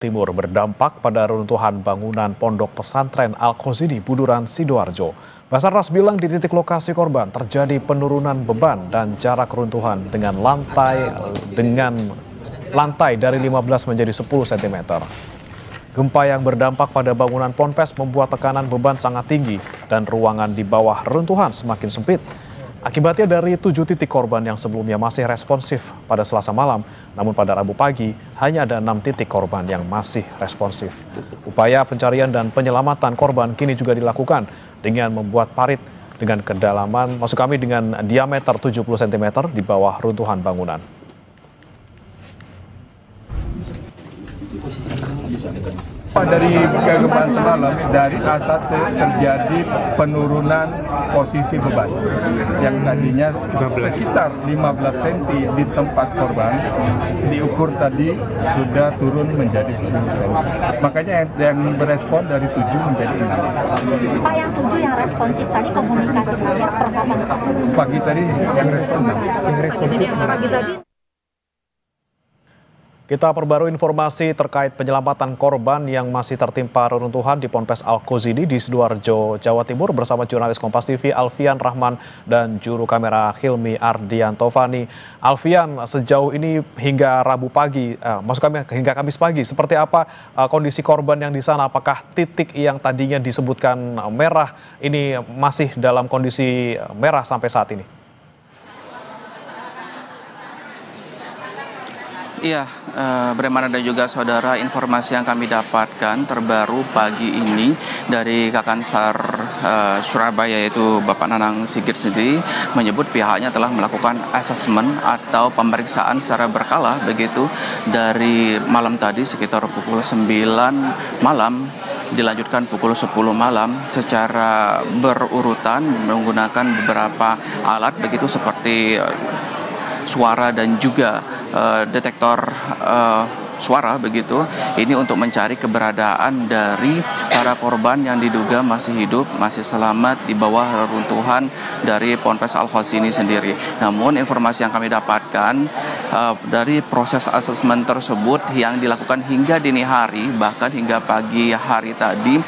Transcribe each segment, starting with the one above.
Timur berdampak pada runtuhan bangunan Pondok Pesantren Al-Qozini Buduran, Sidoarjo. Basarnas bilang di titik lokasi korban terjadi penurunan beban dan jarak runtuhan dengan lantai dari 15 menjadi 10 cm. Gempa yang berdampak pada bangunan Ponpes membuat tekanan beban sangat tinggi dan ruangan di bawah runtuhan semakin sempit. Akibatnya dari 7 titik korban yang sebelumnya masih responsif pada Selasa malam, namun pada Rabu pagi hanya ada 6 titik korban yang masih responsif. Upaya pencarian dan penyelamatan korban kini juga dilakukan dengan membuat parit dengan kedalaman, dengan diameter 70 cm di bawah runtuhan bangunan. Dari kegempaan semalam, dari A1 terjadi penurunan posisi beban yang tadinya sekitar 15 cm di tempat korban, diukur tadi sudah turun menjadi 10 cm. Makanya yang berespon dari 7 menjadi 6. Pak, yang 7 yang responsif tadi komunikasi terakhir per kapan? Pagi tadi yang respon 6. Jadi yang pagi tadi. Kita perbarui informasi terkait penyelamatan korban yang masih tertimpa reruntuhan di Ponpes Al-Qozini di Sidoarjo, Jawa Timur bersama jurnalis Kompas TV Alfian Rahman dan juru kamera Hilmi Ardiantovani. Alfian, sejauh ini hingga Rabu pagi, hingga Kamis pagi, seperti apa kondisi korban yang di sana? Apakah titik yang tadinya disebutkan merah ini masih dalam kondisi merah sampai saat ini? Iya, Breman dan juga saudara, informasi yang kami dapatkan terbaru pagi ini dari Kakansar Surabaya, yaitu Bapak Nanang Sigit sendiri menyebut pihaknya telah melakukan asesmen atau pemeriksaan secara berkala begitu dari malam tadi sekitar pukul 9 malam dilanjutkan pukul 10 malam secara berurutan menggunakan beberapa alat begitu seperti suara dan juga detektor suara begitu, ini untuk mencari keberadaan dari para korban yang diduga masih hidup, masih selamat di bawah reruntuhan dari Ponpes Al-Qozini sendiri. Namun informasi yang kami dapatkan dari proses asesmen tersebut yang dilakukan hingga dini hari, bahkan hingga pagi hari tadi,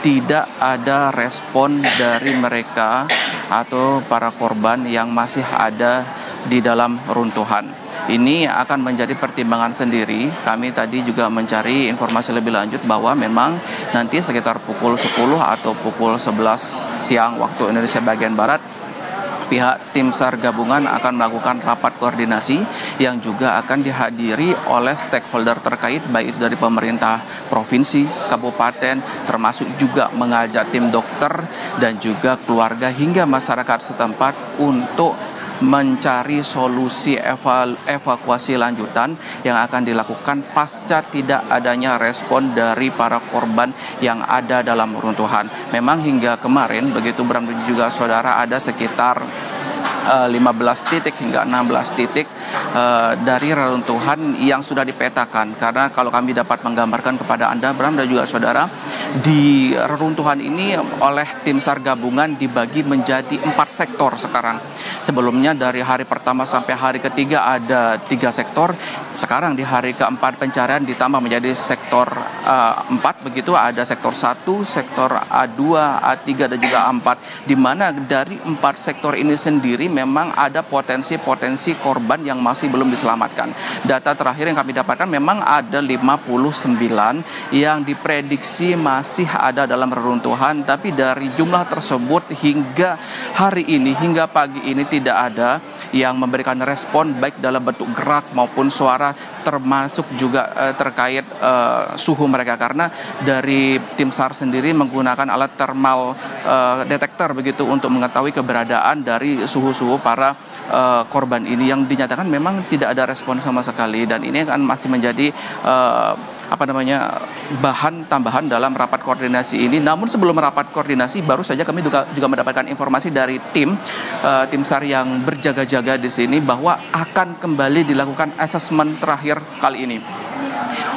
tidak ada respon dari mereka atau para korban yang masih ada di dalam runtuhan. Ini akan menjadi pertimbangan sendiri. Kami tadi juga mencari informasi lebih lanjut bahwa memang nanti sekitar pukul 10 atau pukul 11 siang waktu Indonesia bagian Barat, pihak tim SAR gabungan akan melakukan rapat koordinasi yang juga akan dihadiri oleh stakeholder terkait, baik itu dari pemerintah provinsi, kabupaten, termasuk juga mengajak tim dokter dan juga keluarga hingga masyarakat setempat untuk mencari solusi evakuasi lanjutan yang akan dilakukan pasca tidak adanya respon dari para korban yang ada dalam runtuhan. Memang hingga kemarin, begitu Bram dan juga saudara, ada sekitar 15 titik hingga 16 titik dari reruntuhan yang sudah dipetakan. Karena kalau kami dapat menggambarkan kepada Anda, Bram dan juga saudara, di reruntuhan ini oleh tim SAR gabungan dibagi menjadi 4 sektor sekarang. Sebelumnya dari hari pertama sampai hari ketiga ada 3 sektor. Sekarang di hari keempat pencarian ditambah menjadi sektor 4 begitu, ada sektor 1, sektor A2, A3 dan juga A4, di mana dari 4 sektor ini sendiri memang ada potensi korban yang masih belum diselamatkan. Data terakhir yang kami dapatkan memang ada 59 yang diprediksi masih ada dalam reruntuhan, tapi dari jumlah tersebut hingga hari ini, hingga pagi ini tidak ada yang memberikan respon baik dalam bentuk gerak maupun suara, termasuk juga terkait suhu mereka, karena dari tim SAR sendiri menggunakan alat thermal detector begitu untuk mengetahui keberadaan dari suhu para korban ini yang dinyatakan memang tidak ada respon sama sekali, dan ini akan masih menjadi bahan tambahan dalam rapat koordinasi ini. Namun sebelum rapat koordinasi, baru saja kami juga mendapatkan informasi dari tim SAR yang berjaga-jaga di sini bahwa akan kembali dilakukan asesmen terakhir kali ini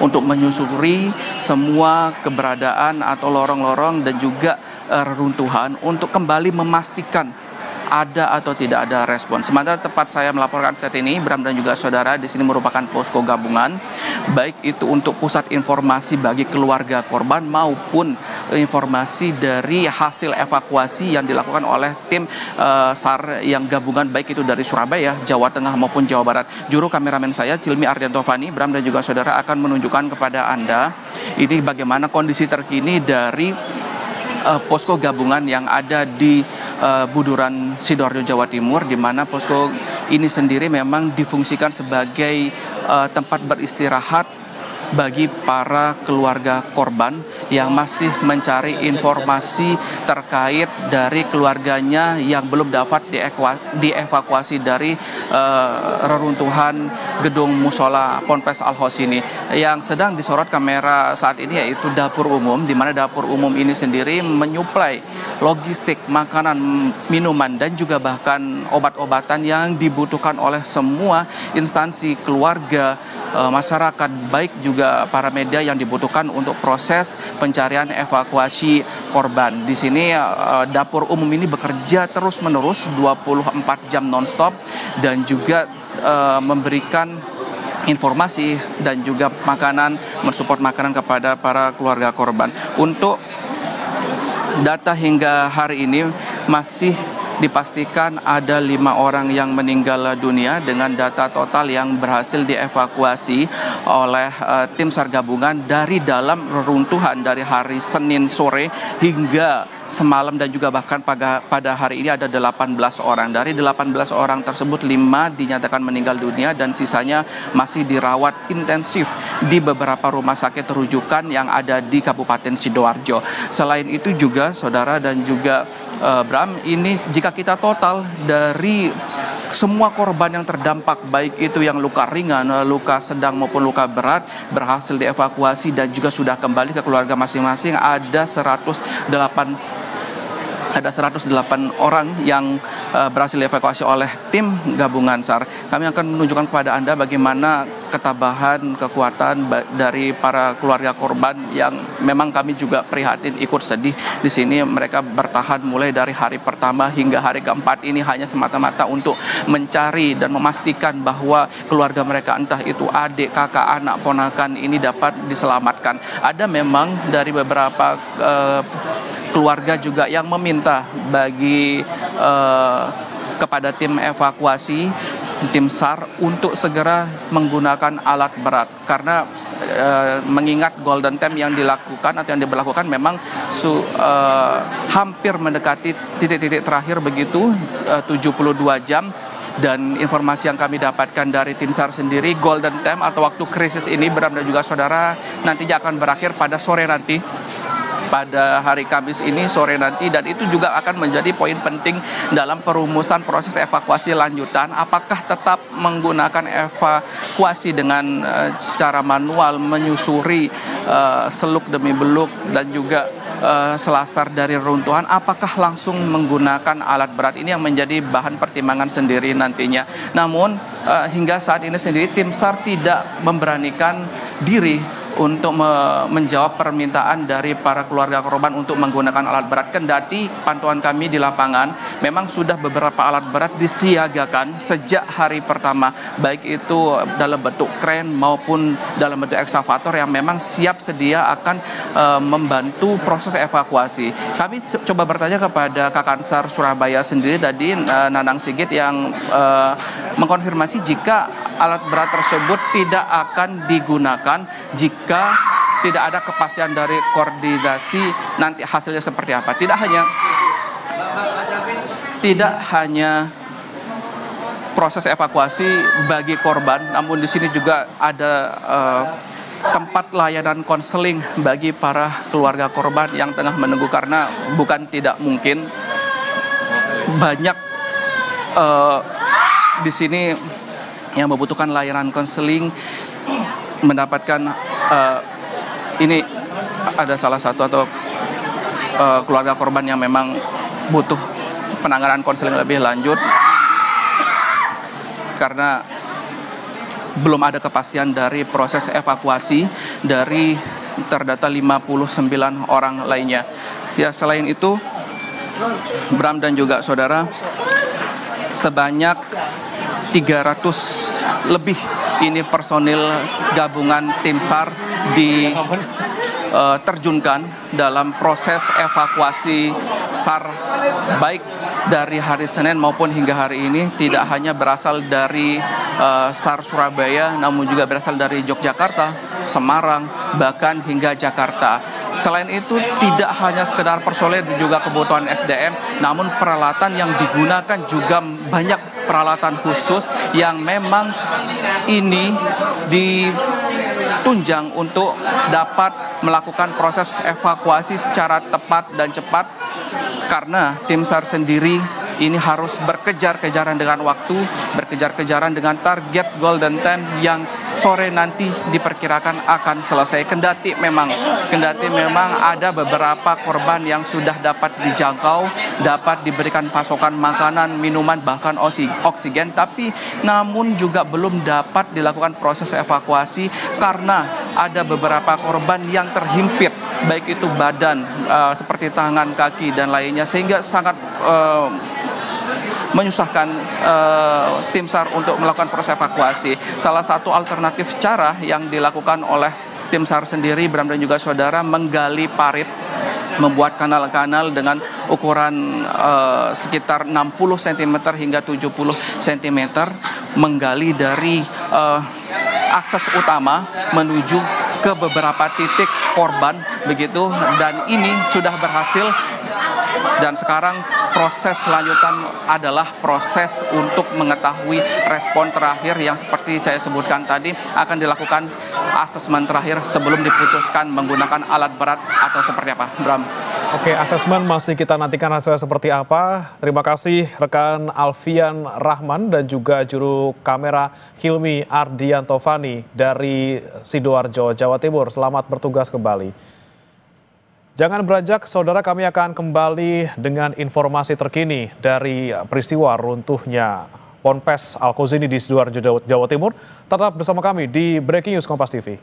untuk menyusuri semua keberadaan atau lorong-lorong dan juga reruntuhan untuk kembali memastikan ada atau tidak ada respon. Sementara tempat saya melaporkan saat ini, Bram dan juga saudara, di sini merupakan posko gabungan, baik itu untuk pusat informasi bagi keluarga korban maupun informasi dari hasil evakuasi yang dilakukan oleh tim SAR yang gabungan, baik itu dari Surabaya, Jawa Tengah maupun Jawa Barat. Juru kameramen saya, Cilmi Ardianto Fani, Bram dan juga saudara akan menunjukkan kepada Anda ini bagaimana kondisi terkini dari posko gabungan yang ada di Buduran, Sidoarjo, Jawa Timur, di mana posko ini sendiri memang difungsikan sebagai tempat beristirahat bagi para keluarga korban yang masih mencari informasi terkait dari keluarganya yang belum dapat dievakuasi dari reruntuhan gedung musola Ponpes Al-Hos ini. Yang sedang disorot kamera saat ini yaitu dapur umum, di mana dapur umum ini sendiri menyuplai logistik, makanan, minuman, dan juga bahkan obat-obatan yang dibutuhkan oleh semua instansi, keluarga, masyarakat, baik juga para media yang dibutuhkan untuk proses pencarian evakuasi korban. Di sini dapur umum ini bekerja terus-menerus 24 jam nonstop dan juga memberikan informasi dan juga makanan, mensupport makanan kepada para keluarga korban. Untuk data hingga hari ini masih dipastikan ada 5 orang yang meninggal dunia dengan data total yang berhasil dievakuasi oleh tim SAR gabungan dari dalam reruntuhan dari hari Senin sore hingga semalam, dan juga bahkan pada hari ini ada 18 orang. Dari 18 orang tersebut 5 dinyatakan meninggal dunia dan sisanya masih dirawat intensif di beberapa rumah sakit rujukan yang ada di Kabupaten Sidoarjo. Selain itu juga saudara dan juga Bram, ini jika kita total dari semua korban yang terdampak, baik itu yang luka ringan, luka sedang maupun luka berat, berhasil dievakuasi dan juga sudah kembali ke keluarga masing-masing, ada 108 orang yang berhasil dievakuasi oleh tim gabungan SAR. Kami akan menunjukkan kepada Anda bagaimana ketabahan, kekuatan dari para keluarga korban yang memang kami juga prihatin, ikut sedih. Di sini mereka bertahan mulai dari hari pertama hingga hari keempat ini hanya semata-mata untuk mencari dan memastikan bahwa keluarga mereka, entah itu adik, kakak, anak, ponakan, ini dapat diselamatkan. Ada memang dari beberapa keluarga juga yang meminta bagi kepada tim evakuasi, tim SAR untuk segera menggunakan alat berat, karena mengingat golden time yang dilakukan atau yang diberlakukan memang hampir mendekati titik-titik terakhir begitu, 72 jam. Dan informasi yang kami dapatkan dari tim SAR sendiri, golden time atau waktu krisis ini, Bram dan juga saudara, nantinya akan berakhir pada sore nanti, pada hari Kamis ini sore nanti, dan itu juga akan menjadi poin penting dalam perumusan proses evakuasi lanjutan. Apakah tetap menggunakan evakuasi dengan secara manual, menyusuri seluk demi beluk dan juga selasar dari reruntuhan, apakah langsung menggunakan alat berat, ini yang menjadi bahan pertimbangan sendiri nantinya. Namun hingga saat ini sendiri tim SAR tidak memberanikan diri untuk menjawab permintaan dari para keluarga korban untuk menggunakan alat berat. Kendati pantauan kami di lapangan memang sudah beberapa alat berat disiagakan sejak hari pertama, baik itu dalam bentuk kren maupun dalam bentuk ekskavator yang memang siap sedia akan membantu proses evakuasi. Kami coba bertanya kepada Kakansar Surabaya sendiri tadi, Nanang Sigit, yang mengkonfirmasi jika alat berat tersebut tidak akan digunakan jika tidak ada kepastian dari koordinasi nanti hasilnya seperti apa. Tidak hanya proses evakuasi bagi korban, namun di sini juga ada tempat layanan konseling bagi para keluarga korban yang tengah menunggu, karena bukan tidak mungkin banyak di sini yang membutuhkan layanan konseling mendapatkan ini ada salah satu atau keluarga korban yang memang butuh penanganan konseling lebih lanjut karena belum ada kepastian dari proses evakuasi dari terdata 59 orang lainnya. Ya, selain itu Bram dan juga saudara, sebanyak 300 lebih ini personil gabungan tim SAR diterjunkan dalam proses evakuasi SAR, baik dari hari Senin maupun hingga hari ini. Tidak hanya berasal dari SAR Surabaya, namun juga berasal dari Yogyakarta, Semarang, bahkan hingga Jakarta. Selain itu, tidak hanya sekedar personel dan juga kebutuhan SDM, namun peralatan yang digunakan juga banyak peralatan khusus yang memang ini ditunjang untuk dapat melakukan proses evakuasi secara tepat dan cepat, karena tim SAR sendiri ini harus berkejar-kejaran dengan waktu, berkejar-kejaran dengan target Golden Time yang sore nanti diperkirakan akan selesai. Kendati memang ada beberapa korban yang sudah dapat dijangkau, dapat diberikan pasokan makanan, minuman, bahkan oksigen, tapi namun juga belum dapat dilakukan proses evakuasi karena ada beberapa korban yang terhimpit, baik itu badan, seperti tangan, kaki, dan lainnya, sehingga sangat menyusahkan tim SAR untuk melakukan proses evakuasi. Salah satu alternatif cara yang dilakukan oleh tim SAR sendiri, Bram dan juga saudara, menggali parit, membuat kanal-kanal dengan ukuran sekitar 60 cm hingga 70 cm, menggali dari akses utama menuju ke beberapa titik korban begitu, dan ini sudah berhasil. Dan sekarang proses selanjutan adalah proses untuk mengetahui respon terakhir yang seperti saya sebutkan tadi, akan dilakukan asesmen terakhir sebelum diputuskan menggunakan alat berat atau seperti apa, Bram. Oke, asesmen masih kita nantikan hasilnya seperti apa. Terima kasih rekan Alfian Rahman dan juga juru kamera Hilmi Ardiantovani dari Sidoarjo, Jawa Timur. Selamat bertugas kembali. Jangan beranjak, saudara, kami akan kembali dengan informasi terkini dari peristiwa runtuhnya Ponpes Al Qausini di Sidoarjo, Jawa Timur. Tetap bersama kami di Breaking News Kompas TV.